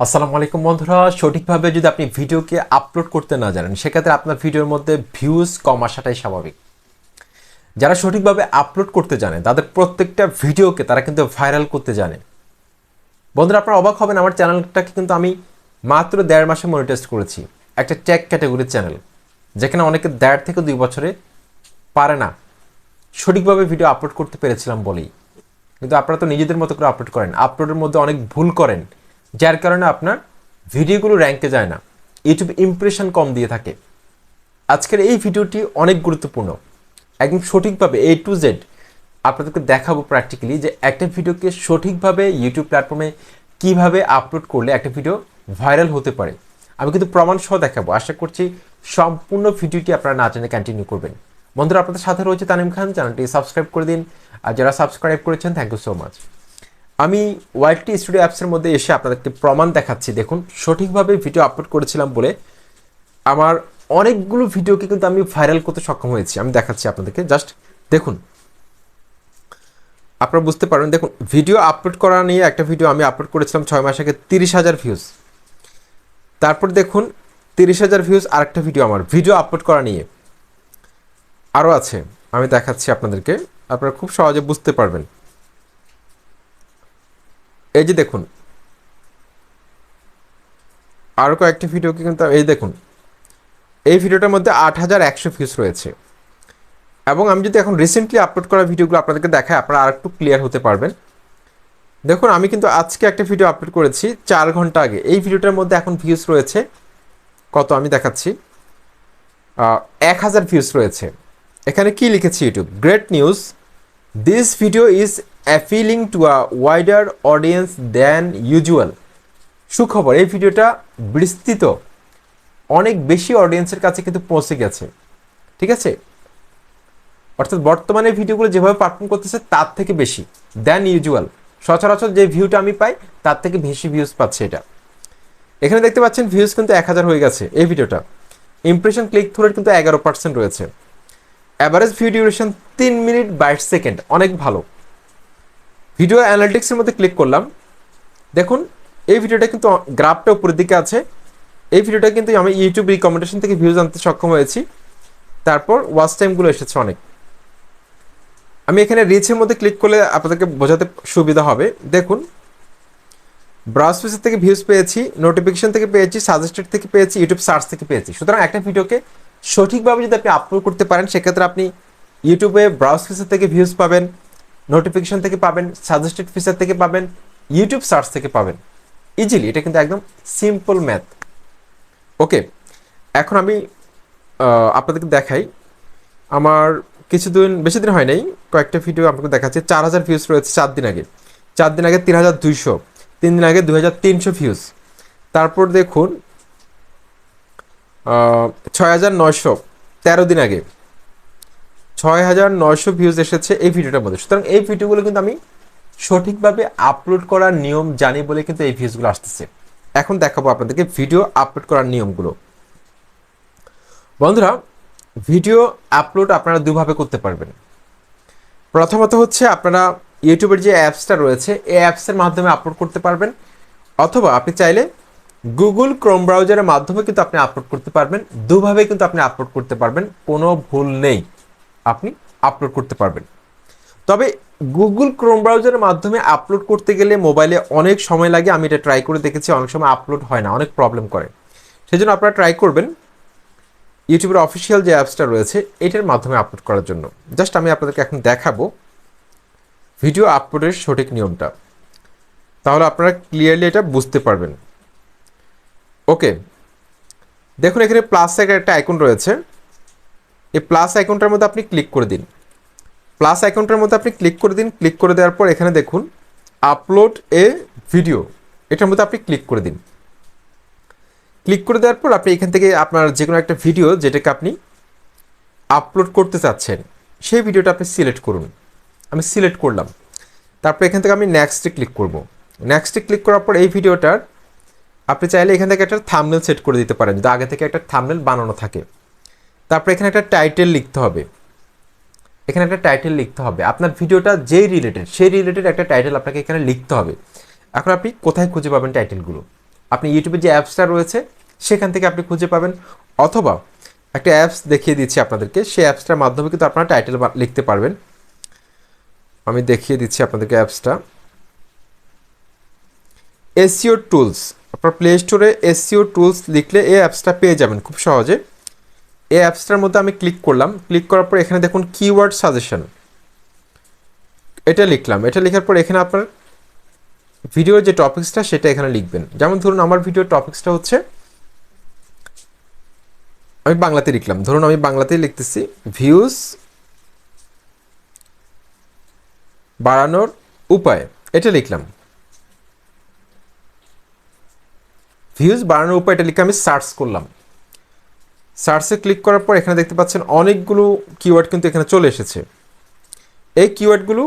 আসসালামু আলাইকুম বন্ধুরা, সঠিকভাবে যদি আপনি ভিডিওকে আপলোড করতে না জানেন সেক্ষেত্রে আপনার ভিডিওর মধ্যে ভিউজ কম আসাটাই স্বাভাবিক। যারা সঠিকভাবে আপলোড করতে জানে তাদের প্রত্যেকটা ভিডিওকে তারা কিন্তু ভাইরাল করতে জানে। বন্ধুরা, আপনারা অবাক হবেন, আমার চ্যানেলটাকে কিন্তু আমি মাত্র 1.5 মাসে মনিটাইজ করেছি। একটা টেক ক্যাটাগরির চ্যানেল, যেখানে অনেকে 1.5 থেকে 2 বছরে পারে না। সঠিকভাবে ভিডিও আপলোড করতে পেরেছিলাম বলেই। কিন্তু আপনারা তো নিজেদের মতো করে আপলোড করেন, আপলোডের মধ্যে অনেক ভুল করেন, যার কারণে আপনার ভিডিওগুলো র্যাঙ্কে যায় না, ইউটিউব ইমপ্রেশন কম দিয়ে থাকে। আজকের এই ভিডিওটি অনেক গুরুত্বপূর্ণ, একদম সঠিকভাবে A to Z আপনাদেরকে দেখাবো প্র্যাকটিক্যালি যে একটা ভিডিওকে সঠিকভাবে ইউটিউব প্ল্যাটফর্মে কিভাবে আপলোড করলে একটা ভিডিও ভাইরাল হতে পারে। আমি কিন্তু প্রমাণ সহ দেখাবো। আশা করছি সম্পূর্ণ ভিডিওটি আপনারা না জেনে কন্টিনিউ করবেন। বন্ধুরা, আপনাদের সাথে রয়েছে তানিম খান, চ্যানেলটি সাবস্ক্রাইব করে দিন, আর যারা সাবস্ক্রাইব করেছেন থ্যাংক ইউ সো মাচ। আমি ওয়াইটি স্টুডিও অ্যাপসের মধ্যে এসে আপনাদেরকে প্রমাণ দেখাচ্ছি। দেখুন, সঠিকভাবে ভিডিও আপলোড করেছিলাম বলে আমার অনেকগুলো ভিডিওকে কিন্তু আমি ভাইরাল করতে সক্ষম হয়েছি। আমি দেখাচ্ছি আপনাদেরকে, জাস্ট দেখুন, আপনারা বুঝতে পারবেন। দেখুন, ভিডিও আপলোড করা নিয়ে একটা ভিডিও আমি আপলোড করেছিলাম 6 মাস আগে, 30,000 ভিউজ। তারপর দেখুন 30,000 ভিউজ আরেকটা ভিডিও আমার ভিডিও আপলোড করা নিয়ে আরও আছে। আমি দেখাচ্ছি আপনাদেরকে, আপনারা খুব সহজে বুঝতে পারবেন। এই যে দেখুন, আরও কয়েকটি ভিডিওকে কিন্তু এই দেখুন, এই ভিডিওটার মধ্যে 8,100 ভিউজ রয়েছে। এবং আমি যদি এখন রিসেন্টলি আপলোড করা ভিডিওগুলো আপনাদেরকে দেখাই, আপনারা আর একটু ক্লিয়ার হতে পারবেন। দেখুন, আমি কিন্তু আজকে একটা ভিডিও আপলোড করেছি 4 ঘন্টা আগে। এই ভিডিওটার মধ্যে এখন ভিউজ রয়েছে কত আমি দেখাচ্ছি, 1,000 ভিউজ রয়েছে। এখানে কি লিখেছি, YouTube great news, this video is appealing to a wider audience than usual. সুখবর, এই ভিডিওটা বিস্তৃত অনেক বেশি অডিয়েন্সের কাছে কিন্তু পৌঁছে গেছে। ঠিক আছে, অর্থাৎ বর্তমানে ভিডিওগুলো যেভাবে পারফর্ম করতেছে তার থেকে বেশি দ্যান ইউজুয়াল। সচরাচর যে ভিউটা আমি পাই তার থেকে বেশি ভিউজ পাচ্ছে এটা। এখানে দেখতে পাচ্ছেন ভিউজ কিন্তু 1,000 হয়ে গেছে এই ভিডিওটা। ইমপ্রেশন ক্লিক থ্রু রেট কিন্তু 11% রয়েছে। Average view duration 3 minute 22 second, অনেক ভালো। ভিডিও অ্যানালিটিক্সের মধ্যে ক্লিক করলাম, দেখুন এই ভিডিওটা কিন্তু গ্রাফটা উপরের দিকে আছে। এই ভিডিওটা কিন্তু আমি ইউটিউব রিকমেন্ডেশন থেকে ভিউজ আনতে সক্ষম হয়েছি। তারপর ওয়াচ টাইমগুলো এসেছে অনেক। আমি এখানে রিচের মধ্যে ক্লিক করলে আপনাদেরকে বোঝাতে সুবিধা হবে। দেখুন, ব্রাউজ ফিচার থেকে ভিউজ পেয়েছি, নোটিফিকেশন থেকে পেয়েছি, সাজেস্টেড থেকে পেয়েছি, ইউটিউব সার্চ থেকে পেয়েছি। সুতরাং একটা ভিডিওকে সঠিকভাবে যদি আপনি আপলোড করতে পারেন সেক্ষেত্রে আপনি ইউটিউবে ব্রাউজ ফিচার থেকে ভিউজ পাবেন, নোটিফিকেশন থেকে পাবেন, সাজেস্টেড ফিচার থেকে পাবেন, ইউটিউব সার্চ থেকে পাবেন ইজিলি। এটা কিন্তু একদম সিম্পল ম্যাথ। ওকে, এখন আমি আপনাদেরকে দেখাই। আমার বেশি দিন হয় নাই, কয়েকটা ভিডিও আপনাকে দেখাচ্ছে। 4,000 ভিউজ রয়েছে 4 দিন আগে, 4 দিন আগে 3,200, 3 দিন আগে 2,300 ভিউজ। তারপর দেখুন 6,900, 13 দিন আগে 6,900 ভিউজ এসেছে এই ভিডিওটার মধ্যে। সুতরাং এই ভিডিওগুলো কিন্তু আমি সঠিকভাবে আপলোড করার নিয়ম জানি বলে কিন্তু এই ভিউজগুলো আসতেছে। এখন দেখাবো আপনাদেরকে ভিডিও আপলোড করার নিয়মগুলো। বন্ধুরা, ভিডিও আপলোড আপনারা দুভাবে করতে পারবেন। প্রথমত হচ্ছে আপনারা ইউটিউবের যে অ্যাপসটা রয়েছে এই অ্যাপসের মাধ্যমে আপলোড করতে পারবেন, অথবা আপনি চাইলে গুগল ক্রোম ব্রাউজারের মাধ্যমে কিন্তু আপনি আপলোড করতে পারবেন। দুভাবে কিন্তু আপনি আপলোড করতে পারবেন, কোনো ভুল নেই, আপনি আপলোড করতে পারবেন। তবে গুগল ক্রোম ব্রাউজারের মাধ্যমে আপলোড করতে গেলে মোবাইলে অনেক সময় লাগে। আমি এটা ট্রাই করে দেখেছি, অনেক সময় আপলোড হয় না, অনেক প্রবলেম করে। সেজন্য আপনারা ট্রাই করবেন ইউটিউবের অফিসিয়াল যে অ্যাপসটা রয়েছে এটার মাধ্যমে আপলোড করার জন্য। জাস্ট আমি আপনাদেরকে এখন দেখাবো ভিডিও আপলোডের সঠিক নিয়মটা, তাহলে আপনারা ক্লিয়ারলি এটা বুঝতে পারবেন। ওকে, দেখুন এখানে প্লাস একটা আইকন রয়েছে। এই প্লাস আইকনটার মধ্যে আপনি ক্লিক করে দিন। প্লাস আইকনটার মধ্যে আপনি ক্লিক করে দিন। ক্লিক করে দেওয়ার পর এখানে দেখুন আপলোড এ ভিডিও, এটার মধ্যে আপনি ক্লিক করে দিন। ক্লিক করে দেওয়ার পর আপনি এখান থেকে আপনার যে কোনো একটা ভিডিও যেটাকে আপনি আপলোড করতে চাচ্ছেন সেই ভিডিওটা আপনি সিলেক্ট করুন। আমি সিলেক্ট করলাম। তারপর এখান থেকে আমি নেক্সটে ক্লিক করব। নেক্সটে ক্লিক করার পর এই ভিডিওটার আপনি চাইলে এখান থেকে একটা থাম্বনেল সেট করে দিতে পারেন যদি আগে থেকে একটা থাম্বনেল বানানো থাকে। তারপর এখানে একটা টাইটেল লিখতে হবে। এখানে একটা টাইটেল লিখতে হবে, আপনার ভিডিওটা যেই রিলেটেড সেই রিলেটেড একটা টাইটেল আপনাকে এখানে লিখতে হবে। এখন আপনি কোথায় খুঁজে পাবেন টাইটেলগুলো? আপনি ইউটিউবে যে অ্যাপসটা রয়েছে সেখান থেকে আপনি খুঁজে পাবেন, অথবা একটা অ্যাপস দেখিয়ে দিচ্ছি আপনাদেরকে, সেই অ্যাপসটার মাধ্যমে কিন্তু আপনারা টাইটেল লিখতে পারবেন। আমি দেখিয়ে দিচ্ছি আপনাদেরকে অ্যাপসটা। এসইও টুলস, আপনার প্লে স্টোরে এসইও টুলস লিখলে এই অ্যাপসটা পেয়ে যাবেন খুব সহজে। এই অ্যাপসটার মধ্যে আমি ক্লিক করলাম, ক্লিক করার পর এখানে দেখুন কিওয়ার্ড সাজেশন, এটা লিখলাম। এটা লেখার পর এখানে আপনার ভিডিওর যে টপিক্সটা সেটা এখানে লিখবেন। যেমন ধরুন আমার ভিডিওর টপিক্সটা হচ্ছে, আমি বাংলাতে লিখলাম, ধরুন আমি বাংলাতেই লিখতেছি ভিউজ বাড়ানোর উপায়, এটা লিখলাম। ভিউজ বাড়ানোর উপায় এটা লিখে আমি সার্চ করলাম। সার্চে ক্লিক করার পর এখানে দেখতে পাচ্ছেন অনেকগুলো কিওয়ার্ড কিন্তু এখানে চলে এসেছে। এই কিওয়ার্ডগুলো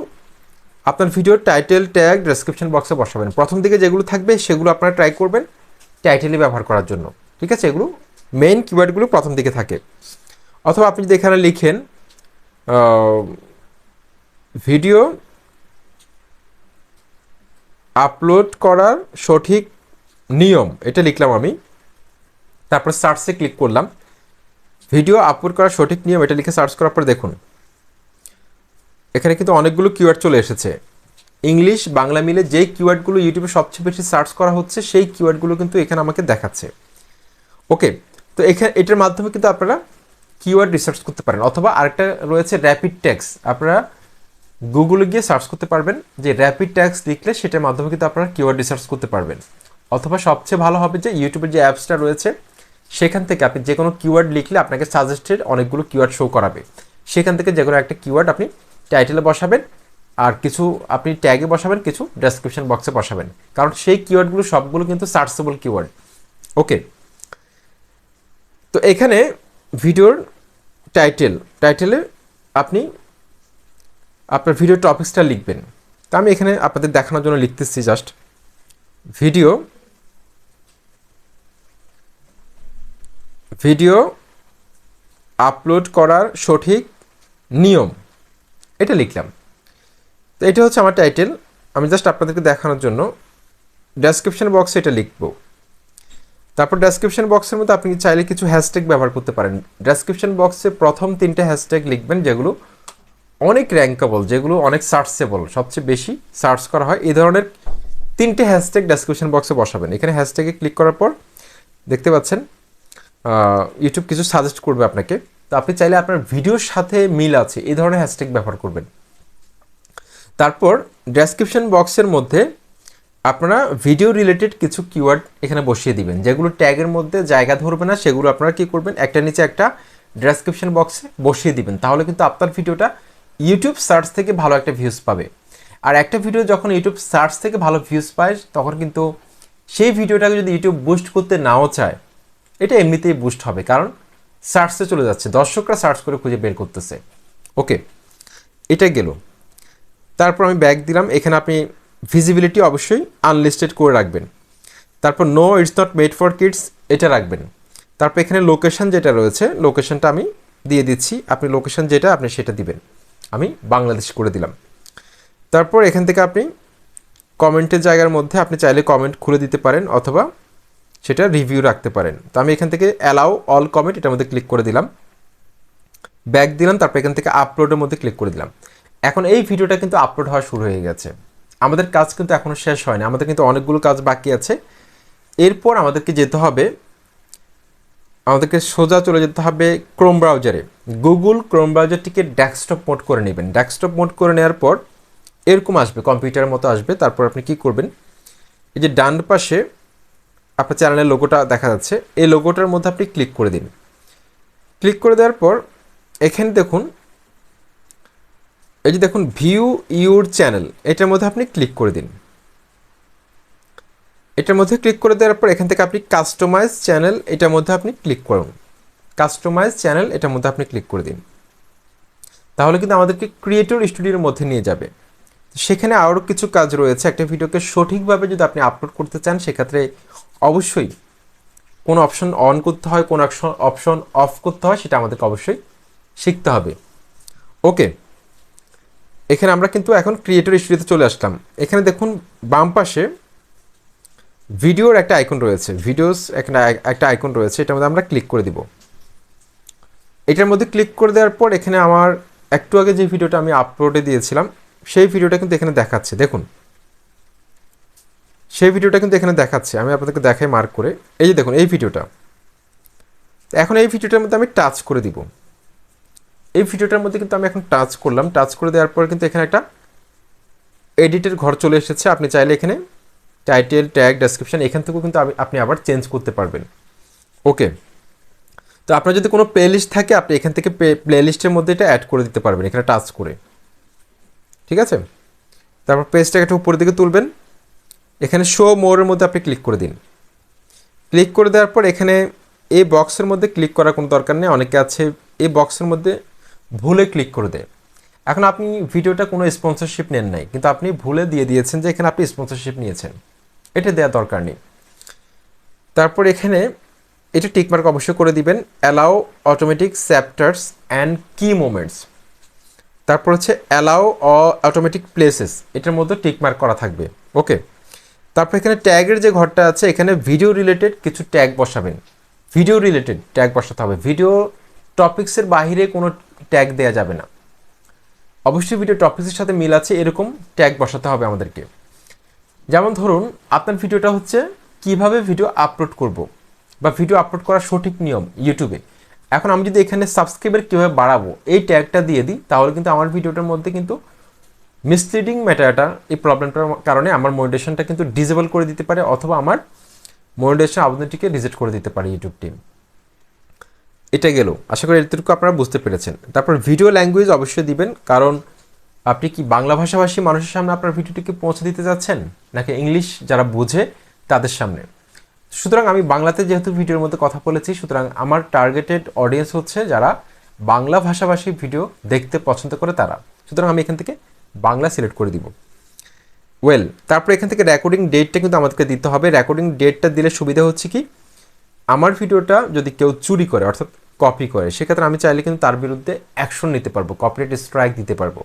আপনার ভিডিওর টাইটেল, ট্যাগ, ডেসক্রিপশন বক্সে বসাবেন। প্রথম দিকে যেগুলো থাকবে সেগুলো আপনারা ট্রাই করবেন টাইটেলে ব্যবহার করার জন্য, ঠিক আছে? এগুলো মেইন কিওয়ার্ডগুলো প্রথম দিকে থাকে। অথবা আপনি যদি এখানে লিখেন ভিডিও আপলোড করার সঠিক নিয়ম, এটা লিখলাম আমি। তারপর সার্চে ক্লিক করলাম, ভিডিও আপলোড করার সঠিক নিয়ম এটা লিখে সার্চ করার পর দেখুন এখানে কিন্তু অনেকগুলো কিওয়ার্ড চলে এসেছে। ইংলিশ বাংলা মিলে যেই কিওয়ার্ডগুলো ইউটিউবে সবচেয়ে বেশি সার্চ করা হচ্ছে সেই কিওয়ার্ডগুলো কিন্তু এখানে আমাকে দেখাচ্ছে। ওকে, তো এখানে এটার মাধ্যমে কিন্তু আপনারা কিওয়ার্ড রিসার্চ করতে পারেন। অথবা আরেকটা রয়েছে র্যাপিড ট্যাগস, আপনারা গুগলে গিয়ে সার্চ করতে পারবেন যে র্যাপিড ট্যাগস লিখলে সেটার মাধ্যমে কিন্তু আপনারা কিওয়ার্ড রিসার্চ করতে পারবেন। অথবা সবচেয়ে ভালো হবে যে ইউটিউবের যে অ্যাপসটা রয়েছে সেখান থেকে আপনি যে কোনো কিওয়ার্ড লিখলে আপনাকে সাজেস্টেড অনেকগুলো কিওয়ার্ড শো করাবে। সেখান থেকে যে কোনো একটা কিওয়ার্ড আপনি টাইটেলে বসাবেন, আর কিছু আপনি ট্যাগে বসাবেন, কিছু ডেসক্রিপশন বক্সে বসাবেন, কারণ সেই কিওয়ার্ডগুলো সবগুলো কিন্তু সার্চেবল কিওয়ার্ড। ওকে, তো এখানে ভিডিওর টাইটেলে আপনি আপনার ভিডিও টপিক্সটা লিখবেন। তা আমি এখানে আপনাদের দেখানোর জন্য লিখতেছি জাস্ট ভিডিও আপলোড করার সঠিক নিয়ম, এটা লিখলাম। তো এটা হচ্ছে আমার টাইটেল। আমি জাস্ট আপনাদেরকে দেখানোর জন্য ডেসক্রিপশন বক্সে এটা লিখব। তারপর ডেসক্রিপশন বক্সের মধ্যে আপনি চাইলে কিছু হ্যাশট্যাগ ব্যবহার করতে পারেন। ডেসক্রিপশন বক্সে প্রথম 3টে হ্যাশট্যাগ লিখবেন যেগুলো অনেক র্যাঙ্কেবল, যেগুলো অনেক সার্চেবল, সবচেয়ে বেশি সার্চ করা হয়, এই ধরনের 3টে হ্যাশট্যাগ ডেসক্রিপশন বক্সে বসাবেন। এখানে হ্যাশট্যাগে ক্লিক করার পর দেখতে পাচ্ছেন ইউটিউব কিছু সাজেস্ট করবে আপনাকে। তো আপনি চাইলে আপনার ভিডিওর সাথে মিল আছে এই ধরনের হ্যাশট্যাগ ব্যবহার করবেন। তারপর ডেসক্রিপশন বক্সের মধ্যে আপনারা ভিডিও রিলেটেড কিছু কিওয়ার্ড এখানে বসিয়ে দিবেন, যেগুলো ট্যাগের মধ্যে জায়গা ধরবে না, সেগুলো আপনারা কি করবেন, একটা নিচে একটা ডেসক্রিপশন বক্সে বসিয়ে দিবেন। তাহলে কিন্তু আপনার ভিডিওটা ইউটিউব সার্চ থেকে ভালো একটা ভিউজ পাবে। আর একটা ভিডিও যখন ইউটিউব সার্চ থেকে ভালো ভিউজ পায় তখন কিন্তু সেই ভিডিওটাকে যদি ইউটিউব বুস্ট করতে নাও চায়, এটা এমনিতেই বুস্ট হবে, কারণ সার্চে চলে যাচ্ছে, দর্শকরা সার্চ করে খুঁজে বের করতেছে। ওকে, এটা গেল। তারপর আমি ব্যাক দিলাম। এখানে আপনি ভিজিবিলিটি অবশ্যই আনলিস্টেড করে রাখবেন। তারপর no it's not made for kids, এটা রাখবেন। তারপর এখানে লোকেশন যেটা রয়েছে, লোকেশনটা আমি দিয়ে দিচ্ছি, আপনি লোকেশন যেটা আপনি সেটা দিবেন। আমি বাংলাদেশ করে দিলাম। তারপর এখান থেকে আপনি কমেন্টের জায়গার মধ্যে আপনি চাইলে কমেন্ট খুলে দিতে পারেন, অথবা সেটা রিভিউ রাখতে পারেন। তো আমি এখান থেকে অ্যালাউ অল কমেন্ট এটার মধ্যে ক্লিক করে দিলাম, ব্যাক দিলাম। তারপর এখান থেকে আপলোডের মধ্যে ক্লিক করে দিলাম। এখন এই ভিডিওটা কিন্তু আপলোড হওয়া শুরু হয়ে গেছে। আমাদের কাজ কিন্তু এখনও শেষ হয়নি, আমাদের কিন্তু অনেকগুলো কাজ বাকি আছে। এরপর আমাদেরকে যেতে হবে, আমাদেরকে সোজা চলে যেতে হবে ক্রোম ব্রাউজারে। গুগল ক্রোম ব্রাউজারটিকে ডেস্কটপ মোড করে নেবেন। ডেস্কটপ মোড করে নেওয়ার পর এরকম আসবে, কম্পিউটারের মতো আসবে। তারপর আপনি কি করবেন, এই যে ডান পাশে আপনার চ্যানেলের লোগোটা দেখা যাচ্ছে, এই লোগোটার মধ্যে আপনি ক্লিক করে দিন। ক্লিক করে দেওয়ার পর এখানে দেখুন, এই যে দেখুন ভিউ ইউর চ্যানেল, এটার মধ্যে আপনি ক্লিক করে দিন। এটার মধ্যে ক্লিক করে দেওয়ার পর এখান থেকে আপনি কাস্টমাইজ চ্যানেল এটার মধ্যে আপনি ক্লিক করুন। কাস্টমাইজ চ্যানেল এটার মধ্যে আপনি ক্লিক করে দিন। তাহলে কিন্তু আমাদেরকে ক্রিয়েটর স্টুডিওর মধ্যে নিয়ে যাবে। সেখানে আরও কিছু কাজ রয়েছে। একটা ভিডিওকে সঠিকভাবে যদি আপনি আপলোড করতে চান, সেক্ষেত্রে অবশ্যই কোন অপশন অন করতে হয়, কোন অপশন অফ করতে হয়, সেটা আমাদেরকে অবশ্যই শিখতে হবে। ওকে, এখানে আমরা কিন্তু এখন ক্রিয়েটর স্টুডিওতে চলে আসলাম। এখানে দেখুন বাম পাশে ভিডিওর একটা আইকন রয়েছে, ভিডিওস একটা আইকন রয়েছে, এটার মধ্যে আমরা ক্লিক করে দিব। এটার মধ্যে ক্লিক করে দেওয়ার পর এখানে আমার একটু আগে যে ভিডিওটা আমি আপলোডে দিয়েছিলাম সেই ভিডিওটা কিন্তু এখানে দেখাচ্ছে, দেখুন সেই ভিডিওটা কিন্তু এখানে দেখাচ্ছে। আমি আপনাদেরকে দেখাই মার্ক করে, এই যে দেখুন এই ভিডিওটা। এখন এই ভিডিওটার মধ্যে আমি টাচ করে দিব। এই ভিডিওটার মধ্যে কিন্তু আমি এখন টাচ করলাম, টাচ করে দেওয়ার পর কিন্তু এখানে একটা এডিটের ঘর চলে এসেছে। আপনি চাইলে এখানে টাইটেল, ট্যাগ, ডেসক্রিপশন এখান থেকেও কিন্তু আপনি আবার চেঞ্জ করতে পারবেন। ওকে, তো আপনার যদি কোনো প্লে লিস্ট থাকে আপনি এখান থেকে প্লে লিস্টের মধ্যে এটা অ্যাড করে দিতে পারবেন এখানে টাচ করে, ঠিক আছে। তারপর পেজটাকে একটু উপরের দিকে তুলবেন, এখানে শো মোরের মধ্যে আপনি ক্লিক করে দিন। ক্লিক করে দেওয়ার পর এখানে এই বক্সের মধ্যে ক্লিক করার কোনো দরকার নেই, অনেকে আছে এই বক্সের মধ্যে ভুলে ক্লিক করে দেয়। এখন আপনি ভিডিওটা কোনো স্পন্সরশিপ নেন নাই, কিন্তু আপনি ভুলে দিয়ে দিয়েছেন যে এখানে আপনি স্পন্সরশিপ নিয়েছেন, এটা দেওয়ার দরকার নেই। তারপর এখানে এটা টিকমার্ক অবশ্যই করে দিবেন, অ্যালাউ অটোমেটিক চ্যাপ্টার্স অ্যান্ড কি মোমেন্টস। তারপর হচ্ছে অ্যালাউ অটোমেটিক প্লেসেস, এটার মধ্যে টিকমার্ক করা থাকবে। ওকে, তারপর এখানে ট্যাগের যে ঘরটা আছে এখানে ভিডিও রিলেটেড কিছু ট্যাগ বসাবেন, ভিডিও রিলেটেড ট্যাগ বসাতে হবে। ভিডিও টপিক্সের বাইরে কোনো ট্যাগ দেওয়া যাবে না, অবশ্যই ভিডিও টপিক্সের সাথে মিল আছে এরকম ট্যাগ বসাতে হবে আমাদেরকে। যেমন ধরুন আপনার ভিডিওটা হচ্ছে কিভাবে ভিডিও আপলোড করব বা ভিডিও আপলোড করার সঠিক নিয়ম ইউটিউবে। এখন আমি যদি এখানে সাবস্ক্রাইবার কীভাবে বাড়াবো এই ট্যাগটা দিয়ে দিই, তাহলে কিন্তু আমার ভিডিওটার মধ্যে কিন্তু মিসলিডিং ম্যাটারটা, এই প্রবলেমটার কারণে আমার মনিটাইজেশনটা কিন্তু ডিসেবল করে দিতে পারে, অথবা আমার মনিটাইজেশন আবেদনটিকে রিজেক্ট করে দিতে পারে ইউটিউব টিম। এটা গেল, আশা করি এতটুকু আপনারা বুঝতে পেরেছেন। তারপর ভিডিও ল্যাঙ্গুয়েজ অবশ্যই দিবেন, কারণ আপনি কি বাংলা ভাষাভাষী মানুষের সামনে আপনার ভিডিওটিকে পৌঁছে দিতে যাচ্ছেন নাকি ইংলিশ যারা বোঝে তাদের সামনে। সুতরাং আমি বাংলাতে যেহেতু ভিডিওর মধ্যে কথা বলেছি, সুতরাং আমার টার্গেটেড অডিয়েন্স হচ্ছে যারা বাংলা ভাষাভাষী ভিডিও দেখতে পছন্দ করে তারা, সুতরাং আমি এখান থেকে বাংলা সিলেক্ট করে দিব। ওয়েল, তারপর এখান থেকে রেকর্ডিং ডেটটা কিন্তু আমাদেরকে দিতে হবে। রেকর্ডিং ডেটটা দিলে সুবিধা হচ্ছে কি, আমার ভিডিওটা যদি কেউ চুরি করে অর্থাৎ কপি করে, সেক্ষেত্রে আমি চাইলে কিন্তু তার বিরুদ্ধে অ্যাকশন নিতে পারবো, কপিরাইট স্ট্রাইক দিতে পারবো।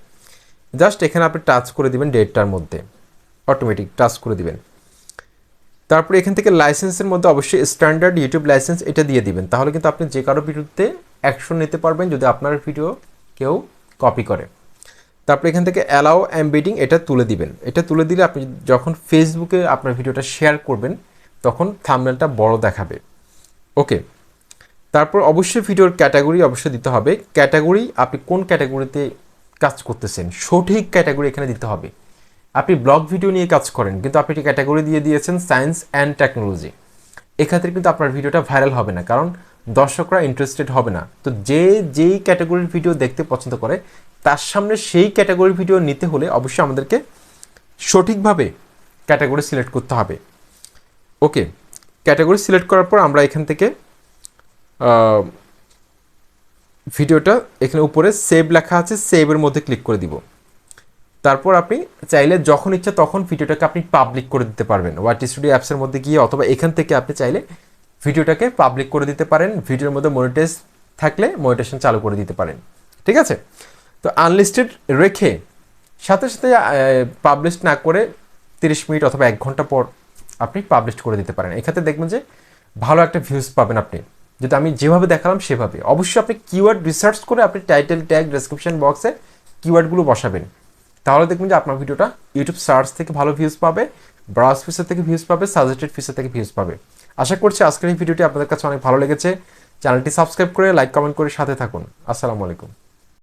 জাস্ট এখানে আপনি টাচ করে দিবেন ডেটটার মধ্যে, অটোমেটিক টাচ করে দিবেন। তারপরে এখান থেকে লাইসেন্সের মধ্যে অবশ্যই স্ট্যান্ডার্ড ইউটিউব লাইসেন্স এটা দিয়ে দিবেন, তাহলে কিন্তু আপনি যে কারোর বিরুদ্ধে অ্যাকশন নিতে পারবেন যদি আপনার ভিডিও কেউ কপি করে। তারপরে এখান থেকে অ্যালাউ এমবেডিং এটা তুলে দিবেন। এটা তুলে দিলে আপনি যখন ফেসবুকে আপনার ভিডিওটা শেয়ার করবেন তখন থাম্বনেলটা বড় দেখাবে। ওকে, তারপর অবশ্যই ভিডিওর ক্যাটাগরি অবশ্যই দিতে হবে। ক্যাটাগরি আপনি কোন ক্যাটাগরিতে কাজ করতেছেন সঠিক ক্যাটাগরি এখানে দিতে হবে। আপনি ব্লগ ভিডিও নিয়ে কাজ করেন কিন্তু আপনি একটি ক্যাটাগরি দিয়ে দিয়েছেন সায়েন্স অ্যান্ড টেকনোলজি, এক্ষেত্রে কিন্তু আপনার ভিডিওটা ভাইরাল হবে না, কারণ দর্শকরা ইন্টারেস্টেড হবে না। তো যেই ক্যাটাগরির ভিডিও দেখতে পছন্দ করে তার সামনে সেই ক্যাটাগরির ভিডিও নিতে হলে অবশ্যই আমাদেরকে সঠিকভাবে ক্যাটাগরি সিলেক্ট করতে হবে। ওকে, ক্যাটাগরি সিলেক্ট করার পর আমরা এখান থেকে ভিডিওটা এখানে উপরে সেভ লেখা আছে, সেভের মধ্যে ক্লিক করে দিব। তারপর আপনি চাইলে যখন ইচ্ছা তখন ভিডিওটাকে আপনি পাবলিক করে দিতে পারবেন ওয়াটি স্টুডিও অ্যাপসের মধ্যে গিয়ে, অথবা এখান থেকে আপনি চাইলে ভিডিওটাকে পাবলিক করে দিতে পারেন। ভিডিওর মধ্যে মনিটাইজ থাকলে মনিটাইজেশন চালু করে দিতে পারেন, ঠিক আছে। তো আনলিস্টেড রেখে সাথে সাথে পাবলিশ না করে 30 মিনিট অথবা 1 ঘন্টা পর আপনি পাবলিশ করে দিতে পারেন। এক্ষেত্রে দেখবেন যে ভালো একটা ভিউজ পাবেন আপনি, যেটা আমি যেভাবে দেখালাম সেভাবে। অবশ্যই আপনি কিওয়ার্ড রিসার্চ করে আপনি টাইটেল, ট্যাগ, ডেসক্রিপশন বক্সে কিওয়ার্ডগুলো বসাবেন, তাহলে দেখবেন যে আপনার ভিডিওটা ইউটিউব সার্চ থেকে ভালো ভিউজ পাবে, ব্রাউজ ফিচার থেকে ভিউজ পাবে, সাজেস্টেড ফিচার থেকে ভিউজ পাবে। আশা করছি আজকের এই ভিডিওটি আপনাদের কাছে অনেক ভালো লেগেছে। চ্যানেলটি সাবস্ক্রাইব করে লাইক কমেন্ট করে সাথে থাকুন। আসসালামু আলাইকুম।